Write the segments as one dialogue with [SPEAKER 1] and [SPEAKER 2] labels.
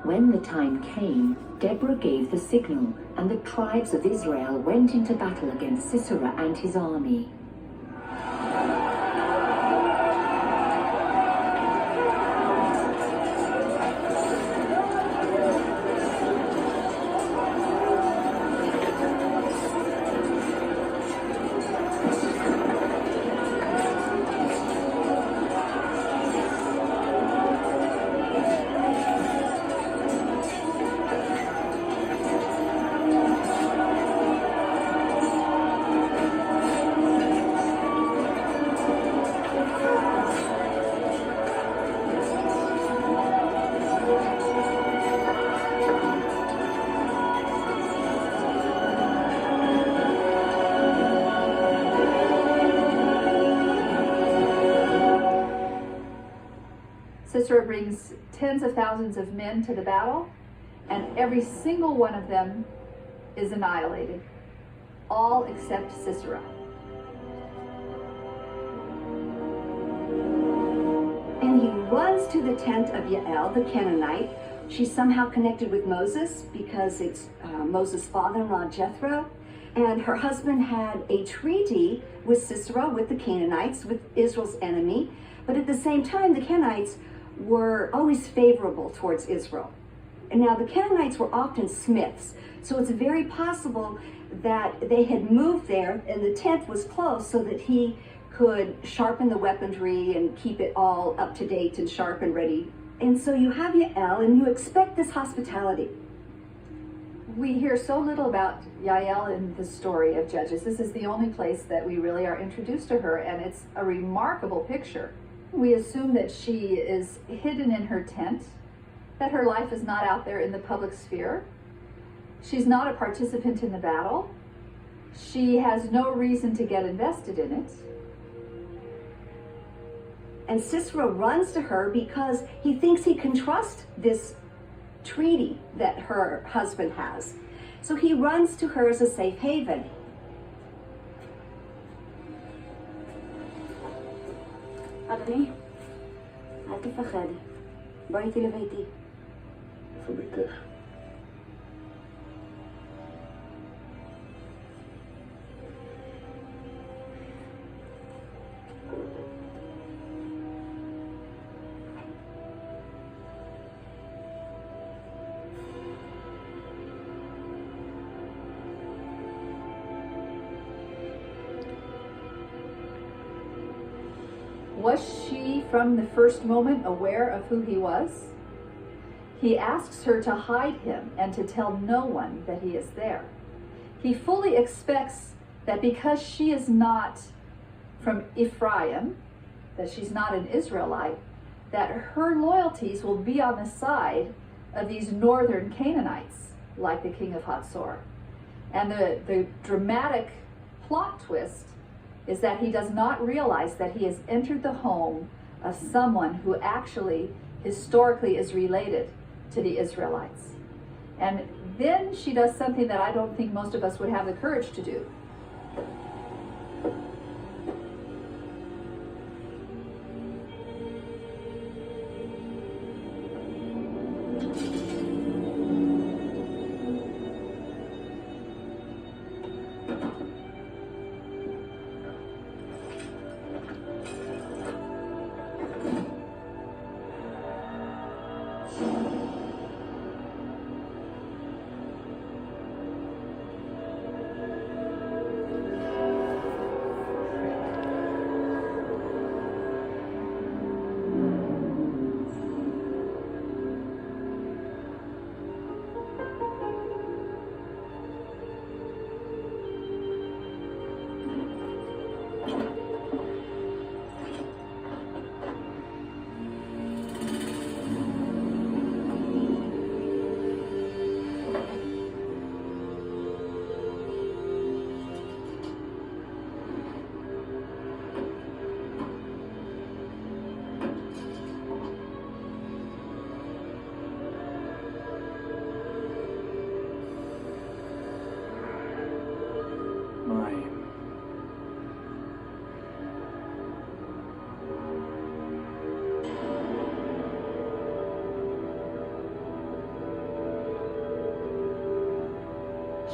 [SPEAKER 1] When the time came, Deborah gave the signal, and the tribes of Israel went into battle against Sisera and his army.
[SPEAKER 2] Sisera brings tens of thousands of men to the battle, and every single one of them is annihilated, all except Sisera.
[SPEAKER 3] And he runs to the tent of Yael, the Canaanite. She's somehow connected with Moses because it's Moses' father-in-law, Jethro. And her husband had a treaty with Sisera, with the Canaanites, with Israel's enemy. But at the same time, the Canaanites were always favorable towards Israel. And now the Canaanites were often smiths, so it's very possible that they had moved there and the tent was close so that he could sharpen the weaponry and keep it all up to date and sharp and ready. And so you have Yael and you expect this hospitality.
[SPEAKER 2] We hear so little about Yael in the story of Judges. This is the only place that we really are introduced to her, and it's a remarkable picture. We assume that she is hidden in her tent, that her life is not out there in the public sphere. She's not a participant in the battle. She has no reason to get invested in it.
[SPEAKER 3] And Sisera runs to her because he thinks he can trust this treaty that her husband has. So he runs to her as a safe haven.
[SPEAKER 4] אדוני, אל תפחד. בוא איתי לביתי.
[SPEAKER 5] איפה ביתך?
[SPEAKER 2] Was she from the first moment aware of who he was? He asks her to hide him and to tell no one that he is there. He fully expects that because she is not from Ephraim, that she's not an Israelite, that her loyalties will be on the side of these northern Canaanites, like the king of Hatzor. And the dramatic plot twist is that he does not realize that he has entered the home of someone who actually historically is related to the Israelites. And then she does something that I don't think most of us would have the courage to do.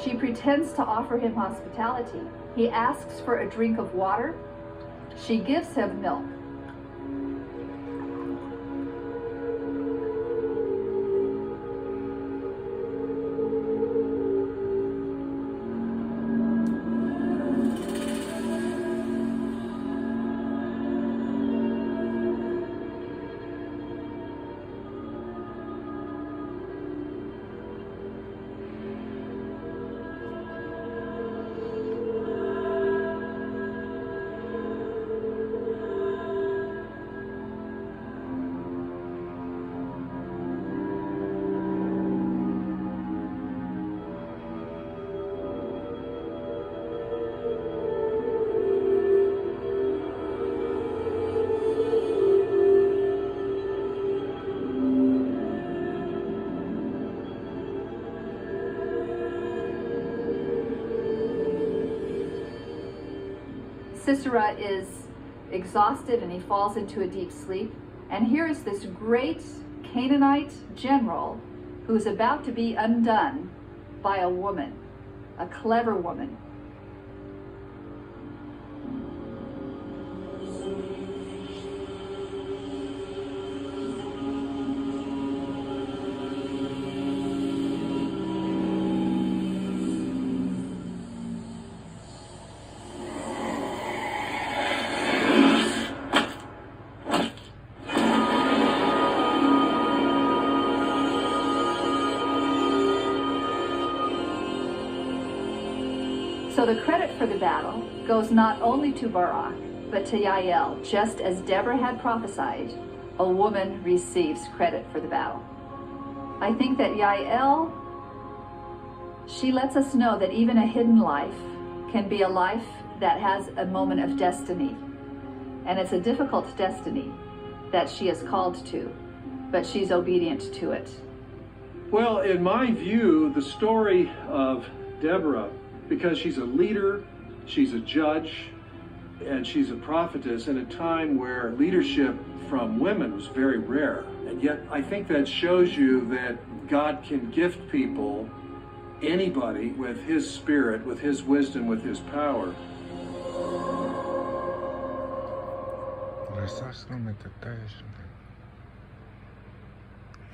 [SPEAKER 2] She pretends to offer him hospitality. He asks for a drink of water. She gives him milk. Sisera is exhausted and he falls into a deep sleep. And here is this great Canaanite general who is about to be undone by a woman, a clever woman. So the credit for the battle goes not only to Barak, but to Yael. Just as Deborah had prophesied, a woman receives credit for the battle. I think that Yael, she lets us know that even a hidden life can be a life that has a moment of destiny. And it's a difficult destiny that she is called to, but she's obedient to it.
[SPEAKER 6] Well, in my view, the story of Deborah, because she's a leader, she's a judge, and she's a prophetess in a time where leadership from women was very rare. And yet I think that shows you that God can gift people, anybody, with his spirit, with his wisdom, with his power.
[SPEAKER 7] Лисаш на метатежне.